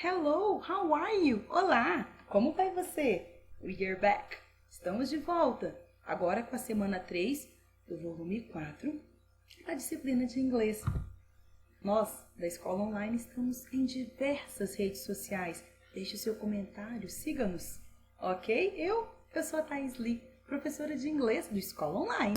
Hello, how are you? Olá, como vai você? We're back. Estamos de volta, agora com a semana 3 do volume 4 da disciplina de inglês. Nós, da Escola Online, estamos em diversas redes sociais. Deixe o seu comentário, siga-nos, ok? Eu sou a Thaís Lee, professora de inglês do Escola Online.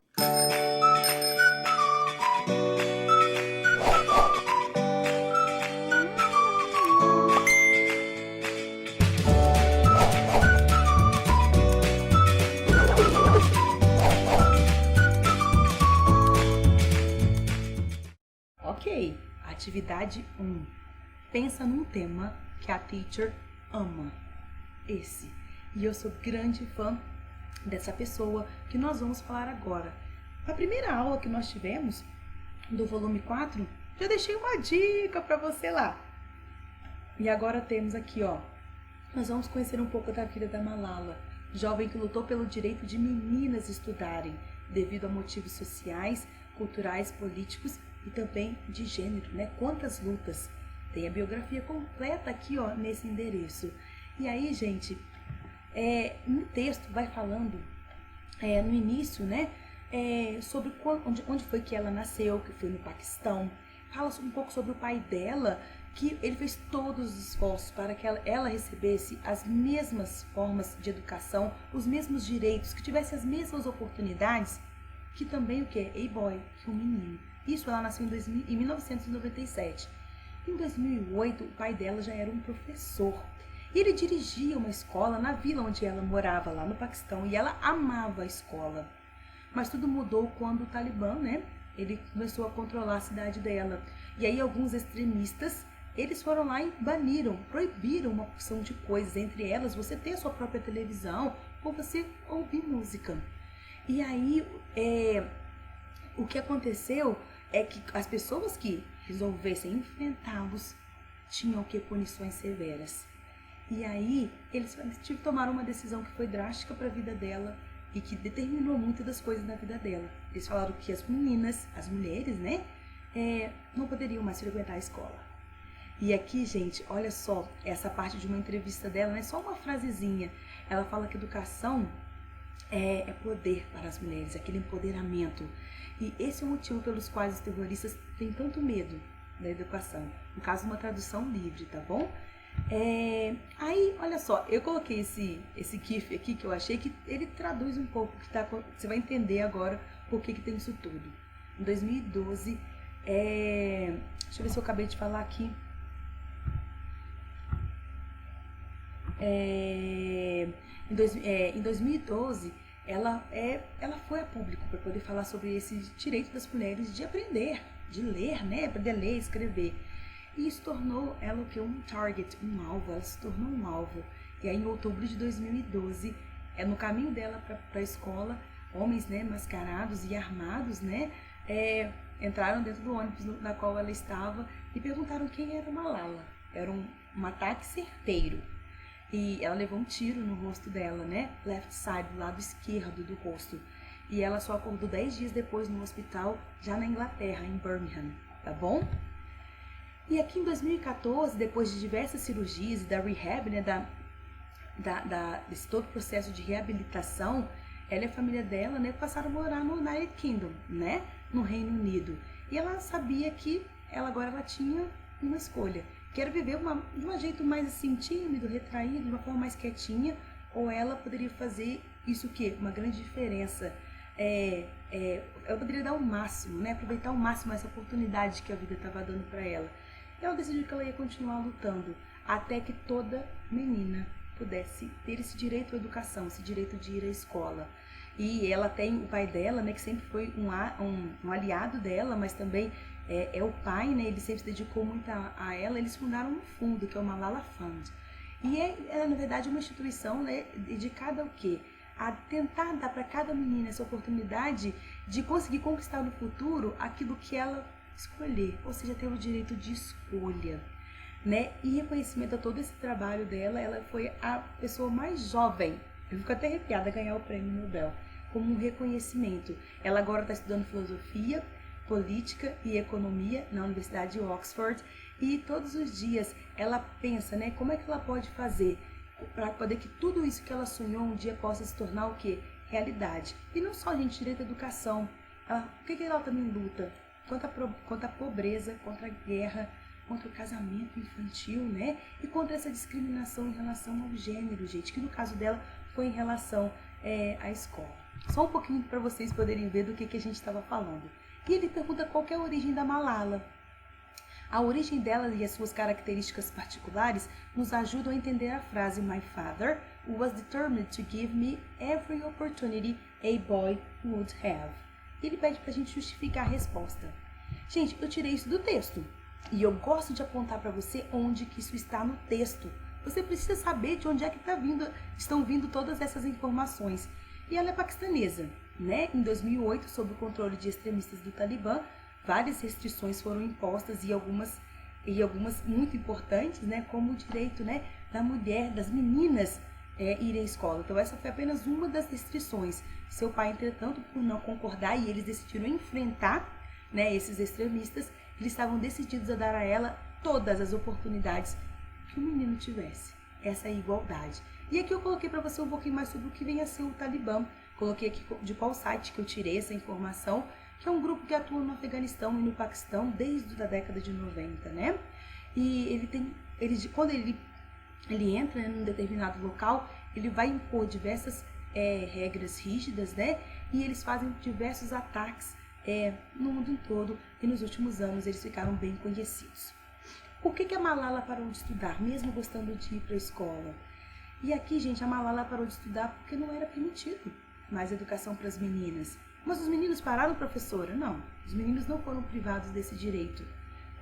Ok, atividade 1. Pensa num tema que a teacher ama. Esse. E eu sou grande fã dessa pessoa que nós vamos falar agora. Na primeira aula que nós tivemos do volume 4, já deixei uma dica para você lá. E agora temos aqui, nós vamos conhecer um pouco da vida da Malala, jovem que lutou pelo direito de meninas estudarem, devido a motivos sociais, culturais, políticos e também de gênero, né? Quantas lutas! Tem a biografia completa aqui, nesse endereço. E aí, gente, no texto vai falando, no início, né? Sobre onde foi que ela nasceu, que foi no Paquistão. Fala um pouco sobre o pai dela, que ele fez todos os esforços para que ela recebesse as mesmas formas de educação, os mesmos direitos, que tivesse as mesmas oportunidades, que também o que? A-boy, que um menino. Isso ela nasceu em 1997. Em 2008, o pai dela já era um professor. E ele dirigia uma escola na vila onde ela morava, lá no Paquistão, e ela amava a escola. Mas tudo mudou quando o Talibã, né? Ele começou a controlar a cidade dela. E aí alguns extremistas, eles foram lá e proibiram uma porção de coisas. Entre elas, você ter a sua própria televisão ou você ouvir música. E aí, o que aconteceu é que as pessoas que resolvessem enfrentá-los tinham que punições severas. E aí, eles tomaram uma decisão que foi drástica para a vida dela e que determinou muitas das coisas na vida dela. Eles falaram que as meninas, as mulheres, né, não poderiam mais frequentar a escola. E aqui, gente, olha só, essa parte de uma entrevista dela, não é só uma frasezinha. Ela fala que educação é poder para as mulheres, aquele empoderamento. E esse é o motivo pelos quais os terroristas têm tanto medo da educação. No caso, uma tradução livre, tá bom? Aí, olha só, eu coloquei esse GIF aqui que eu achei que ele traduz um pouco, você vai entender agora por que tem isso tudo. Em 2012, deixa eu ver se eu acabei de falar aqui. Em 2012, ela foi a público para poder falar sobre esse direito das mulheres de aprender, de ler, né? Aprender a ler, escrever. E isso tornou ela o que? Um target, um alvo. Ela se tornou um alvo. E aí, em outubro de 2012, no caminho dela para a escola, homens, né, mascarados e armados, né, entraram dentro do ônibus na qual ela estava e perguntaram quem era Malala. Era um ataque certeiro. E ela levou um tiro no rosto dela, né? Left side, do lado esquerdo do rosto. E ela só acordou 10 dias depois no hospital, já na Inglaterra, em Birmingham, tá bom? E aqui em 2014, depois de diversas cirurgias e da rehab, né? Desse todo o processo de reabilitação, ela e a família dela, né, passaram a morar no United Kingdom, né? No Reino Unido. E ela sabia que agora ela tinha uma escolha. Quero viver de um jeito mais assim, tímido, retraído, de uma forma mais quietinha, ou ela poderia fazer isso que? Uma grande diferença. Ela poderia dar o máximo, né? Aproveitar ao máximo essa oportunidade que a vida estava dando para ela. E ela decidiu que ela ia continuar lutando, até que toda menina pudesse ter esse direito à educação, esse direito de ir à escola. E ela tem o pai dela, né, que sempre foi um aliado dela, mas também é o pai, né, ele sempre se dedicou muito a ela. Eles fundaram um fundo, que é o Malala Fund. E na verdade, uma instituição, né, dedicada ao quê? A tentar dar para cada menina essa oportunidade de conseguir conquistar no futuro aquilo que ela escolher, ou seja, ter o direito de escolha, né? E reconhecimento a todo esse trabalho dela, ela foi a pessoa mais jovem, eu fico até arrepiada, a ganhar o prêmio Nobel, como um reconhecimento. Ela agora está estudando filosofia, política e economia na Universidade de Oxford, E todos os dias ela pensa, né, como é que ela pode fazer para poder que tudo isso que ela sonhou um dia possa se tornar o quê? Realidade. E não só, gente, direito à educação. O que ela também luta? Contra a pobreza, contra a guerra, contra o casamento infantil, né? E contra essa discriminação em relação ao gênero, gente, que no caso dela foi em relação à escola. Só um pouquinho para vocês poderem ver do que a gente estava falando. E ele pergunta qual é a origem da Malala. A origem dela e as suas características particulares nos ajudam a entender a frase My father was determined to give me every opportunity a boy would have. Ele pede para a gente justificar a resposta. Gente, eu tirei isso do texto e eu gosto de apontar para você onde que isso está no texto. Você precisa saber de onde é que estão vindo todas essas informações. E ela é paquistanesa, né? Em 2008, sob o controle de extremistas do Talibã, várias restrições foram impostas e algumas muito importantes, né, como o direito, né, da mulher, das meninas irem à escola. Então essa foi apenas uma das restrições. Seu pai, entretanto, por não concordar e eles decidiram enfrentar, né, esses extremistas, eles estavam decididos a dar a ela todas as oportunidades que o menino tivesse. Essa é a igualdade. E aqui eu coloquei para você um pouquinho mais sobre o que vem a ser o Talibã. Coloquei aqui de qual site que eu tirei essa informação, que é um grupo que atua no Afeganistão e no Paquistão desde a década de 90, né? E quando ele entra, né, num determinado local, ele vai impor diversas regras rígidas, né? E eles fazem diversos ataques no mundo todo e nos últimos anos eles ficaram bem conhecidos. Por que a Malala parou de estudar, mesmo gostando de ir para a escola? E aqui, gente, a Malala parou de estudar porque não era permitido mais educação para as meninas. Mas os meninos pararam, professora? Não, os meninos não foram privados desse direito.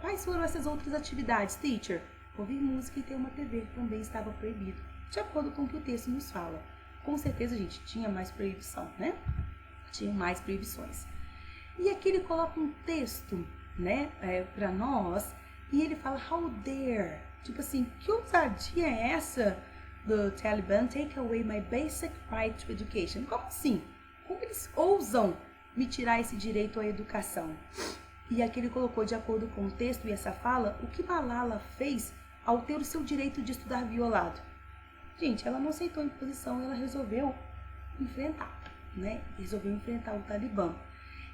Quais foram essas outras atividades, teacher? Ouvir música e ter uma TV também estava proibido, de acordo com o que o texto nos fala. Com certeza, gente, tinha mais proibição, né? Tinha mais proibições. E aqui ele coloca um texto, né, para nós, e ele fala, how dare? Tipo assim, que ousadia é essa do Taliban take away my basic right to education? Como assim? Como eles ousam me tirar esse direito à educação? E aqui ele colocou, de acordo com o texto e essa fala, o que Malala fez ao ter o seu direito de estudar violado. Gente, ela não aceitou a imposição, ela resolveu enfrentar, né? Resolveu enfrentar o Talibã.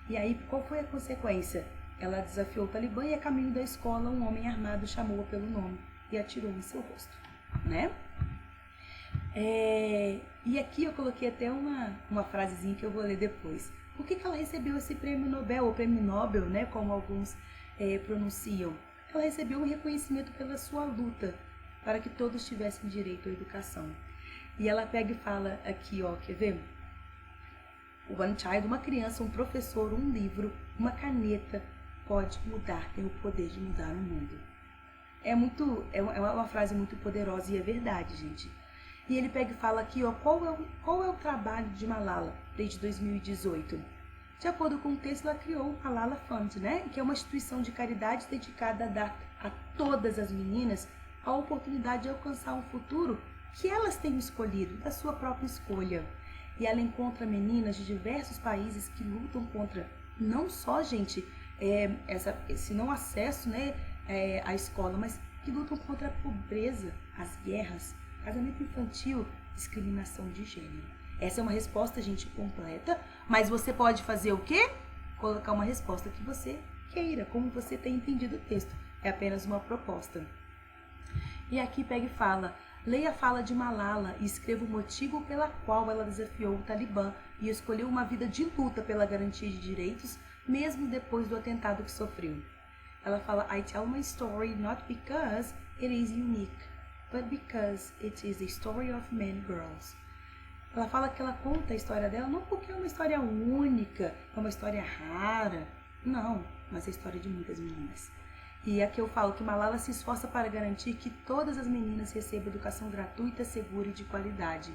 E aí, qual foi a consequência? Ela desafiou o Talibã e, a caminho da escola, um homem armado chamou-a pelo nome e atirou em seu rosto, né? E aqui eu coloquei até uma frasezinha que eu vou ler depois. Por que ela recebeu esse prêmio Nobel, ou prêmio Nobel, né, como alguns pronunciam? Ela recebeu um reconhecimento pela sua luta para que todos tivessem direito à educação. E ela pega e fala aqui, ó, quer ver? One child, uma criança, um professor, um livro, uma caneta pode mudar, tem o poder de mudar o mundo. É uma frase muito poderosa e é verdade, gente. E ele pega e fala aqui, ó, qual é o trabalho de Malala desde 2018? De acordo com o texto, ela criou o Malala Fund, né? Que é uma instituição de caridade dedicada a dar a todas as meninas a oportunidade de alcançar um futuro que elas têm escolhido, da sua própria escolha. E ela encontra meninas de diversos países que lutam contra, não só, gente, esse não acesso, né, à escola, mas que lutam contra a pobreza, as guerras, casamento infantil, discriminação de gênero. Essa é uma resposta, gente, completa, mas você pode fazer o quê? Colocar uma resposta que você queira, como você tem entendido o texto. É apenas uma proposta. E aqui pega e fala, leia a fala de Malala e escreva o motivo pela qual ela desafiou o Talibã e escolheu uma vida de luta pela garantia de direitos, mesmo depois do atentado que sofreu. Ela fala, I tell my story not because it is unique, but because it is a story of many girls. Ela fala que ela conta a história dela não porque é uma história única, é uma história rara, não, mas é a história de muitas meninas. E aqui eu falo que Malala se esforça para garantir que todas as meninas recebam educação gratuita, segura e de qualidade.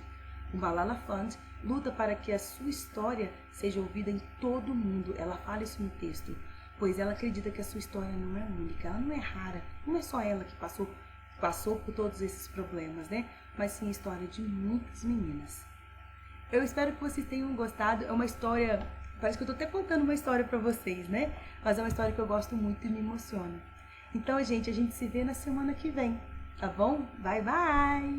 O Malala Fund luta para que a sua história seja ouvida em todo o mundo. Ela fala isso no texto, pois ela acredita que a sua história não é única, ela não é rara, não é só ela que passou por todos esses problemas, né? Mas sim a história de muitas meninas. Eu espero que vocês tenham gostado. É uma história, parece que eu tô até contando uma história para vocês, né? Mas é uma história que eu gosto muito e me emociona. Então, gente, a gente se vê na semana que vem, tá bom? Bye, bye!